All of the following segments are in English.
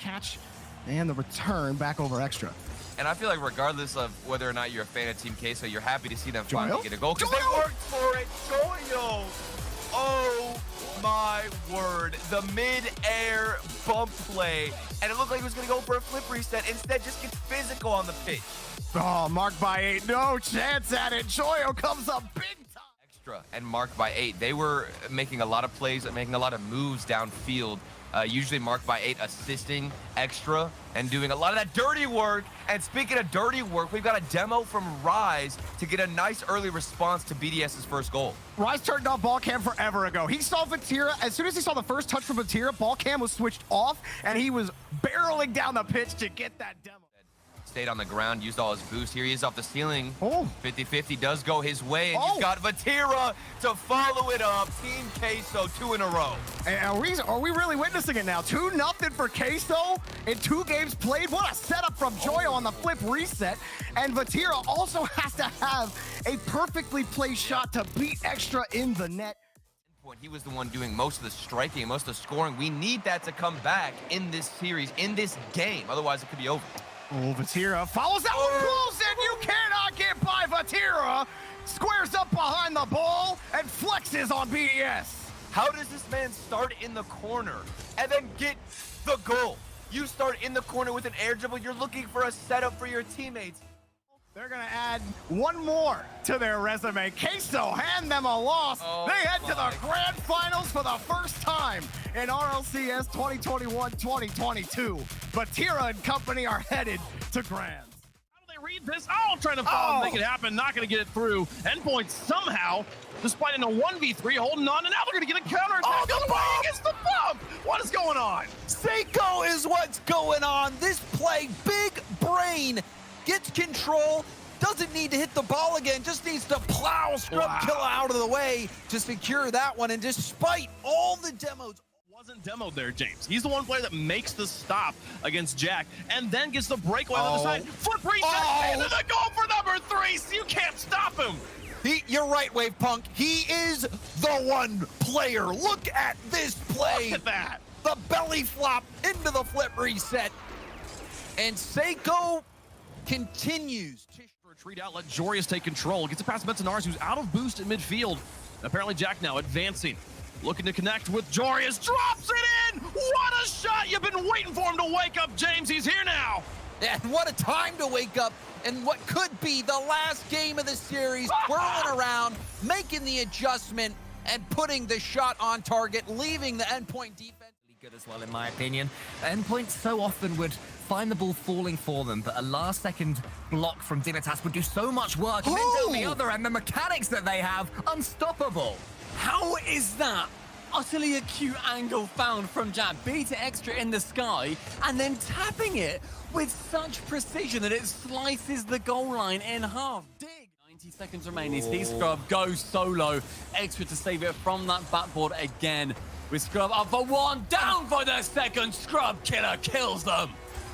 catch and the return back over Extra. And I feel like regardless of whether or not you're a fan of Team Queso, you're happy to see them finally Joyo? get a goal because they worked for it. Joyo! Oh my word. The mid-air bump play. And it looked like he was going to go for a flip reset. Instead, just gets physical on the pitch. Oh, marked by 8. No chance at it. Joyo comes up big time. Extra and marked by 8. They were making a lot of plays, making a lot of moves downfield. Usually marked by 8 assisting Extra and doing a lot of that dirty work. And speaking of dirty work, we've got a demo from Rise to get a nice early response to BDS's first goal. Rise turned off ball cam forever ago. He saw Vatira. As soon as he saw the first touch from Vatira, ball cam was switched off, and he was barreling down the pitch to get that demo. Stayed on the ground, used all his boost. Here he is off the ceiling. Oh. 50-50 does go his way, and you've got Vatira to follow it up. Team Queso 2 in a row. And are we really witnessing it now? 2-0 for Queso in 2 games played. What a setup from Joyo on the flip reset. And Vatira also has to have a perfectly placed shot to beat Extra in the net. He was the one doing most of the striking, most of the scoring. We need that to come back in this series, in this game. Otherwise, it could be over. Oh, Vatira follows that one close, and you cannot get by Vatira. Squares up behind the ball and flexes on BDS. How does this man start in the corner and then get the goal? You start in the corner with an air dribble. You're looking for a setup for your teammates. They're going to add one more to their resume. Queso hand them a loss. They head to the grand finals for the first time in RLCS 2021-2022. Vatira and company are headed to grands. How do they read this? Oh, trying to follow and make it happen. Not going to get it through. Endpoint somehow, despite in a 1v3, holding on, and now they're going to get a counter attack. The other way against the bump. What is going on? Seiko is what's going on. This play, big brain, gets control, doesn't need to hit the ball again, just needs to plow Scrub Killer out of the way to secure that one. And despite all the demos, wasn't demoed there, James. He's the one player that makes the stop against Jack and then gets the breakaway on the other side. Flip reset and then the goal for number 3, so you can't stop him. You're right, Wave Punk. He is the one player. Look at this play. Look at that. The belly flop into the flip reset. And Seiko continues. For a treat out, let Jorius take control. Gets it past Bentonars, who's out of boost in midfield. Apparently Jack now advancing. Looking to connect with Jorius. Drops it in! What a shot! You've been waiting for him to wake up, James. He's here now. And what a time to wake up. And what could be the last game of the series. Whirling around, making the adjustment, and putting the shot on target, leaving the endpoint defense. Good as well, in my opinion. Endpoint so often would find the ball falling for them, but a last-second block from Dignitas would do so much work. And then down the other end, the mechanics that they have, unstoppable. How is that? Utterly acute angle found from Jack. Beat it extra in the sky, and then tapping it with such precision that it slices the goal line in half. Dig. 90 seconds remaining. See Scrub go solo. Extra to save it from that backboard again. With Scrub up for 1, down for the second. Scrub Killer kills them.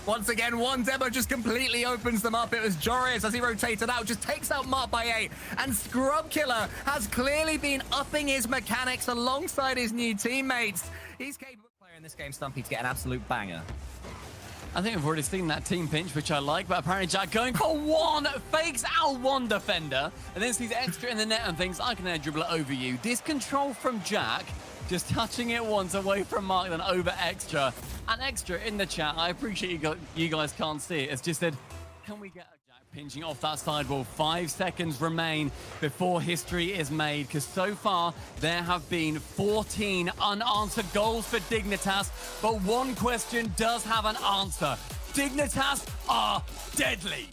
Once again, one demo just completely opens them up. It was Jorius as he rotated out, just takes out Mark by 8. And Scrub Killer has clearly been upping his mechanics alongside his new teammates. He's capable of player in this game, Stumpy, to get an absolute banger. I think we've already seen that team pinch, which I like, but apparently Jack going for 1, fakes out 1 defender, and then sees extra in the net and thinks, I can air dribble it over you. This control from Jack, just touching it once away from Mark, then over extra. And extra in the chat, I appreciate you guys can't see it. It's just said, can we get a Jack pinching off that sidewall? 5 seconds remain before history is made, because so far there have been 14 unanswered goals for Dignitas, but one question does have an answer. Dignitas are deadly.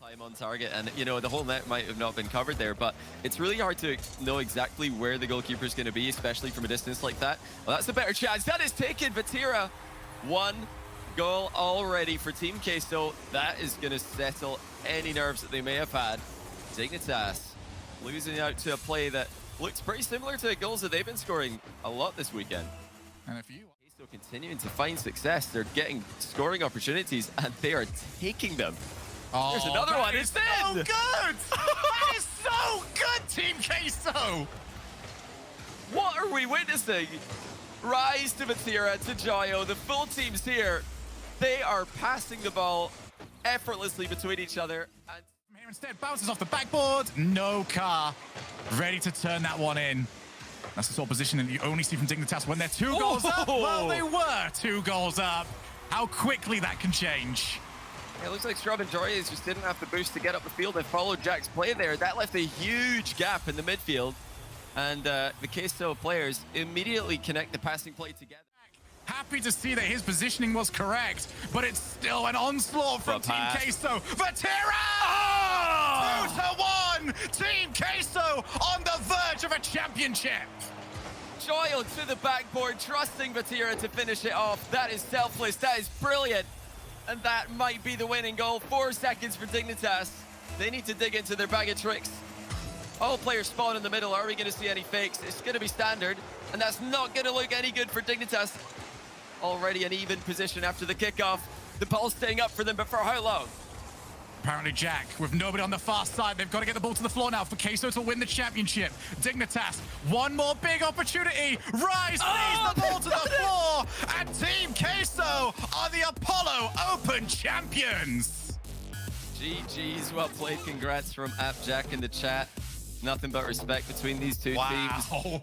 Time on target, and you know, the whole net might have not been covered there, but it's really hard to know exactly where the goalkeeper is going to be, especially from a distance like that. Well, that's a better chance. That is taken. Vatira, 1 goal already for Team Queso. That is going to settle any nerves that they may have had. Dignitas losing out to a play that looks pretty similar to the goals that they've been scoring a lot this weekend. And if you Queso continuing to find success, they're getting scoring opportunities and they are taking them. There's another one. It's so good! That is so good, Team Queso! What are we witnessing? Rise to Vatira, to Joyo, the full team's here. They are passing the ball effortlessly between each other. And From here instead, bounces off the backboard. No car. Ready to turn that one in. That's the sort of positioning that you only see from Dignitas when they're 2 goals up. Well, they were 2 goals up. How quickly that can change. it looks like Scrub and Joyous just didn't have the boost to get up the field. They followed Jack's play there. That left a huge gap in the midfield. And the Queso players immediately connect the passing play together. Happy to see that his positioning was correct, but it's still an onslaught from Team Queso. Vatira! Oh! 2-1! Team Queso on the verge of a championship. Joyle to the backboard, trusting Vatira to finish it off. That is selfless. That is brilliant. And that might be the winning goal. 4 seconds for Dignitas. They need to dig into their bag of tricks. All players spawn in the middle. Are we going to see any fakes? It's going to be standard, and that's not going to look any good for Dignitas. Already an even position after the kickoff. The ball's staying up for them, but for how long? Apparently Jack, with nobody on the far side, they've got to get the ball to the floor now for Queso to win the championship. Dignitas, one more big opportunity. Rise leads the ball to the floor, and Team Queso are the Apollo Open champions. GG's, well played. Congrats from AppJack in the chat. Nothing but respect between these two teams.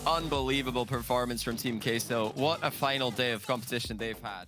Unbelievable performance from Team Queso. What a final day of competition they've had.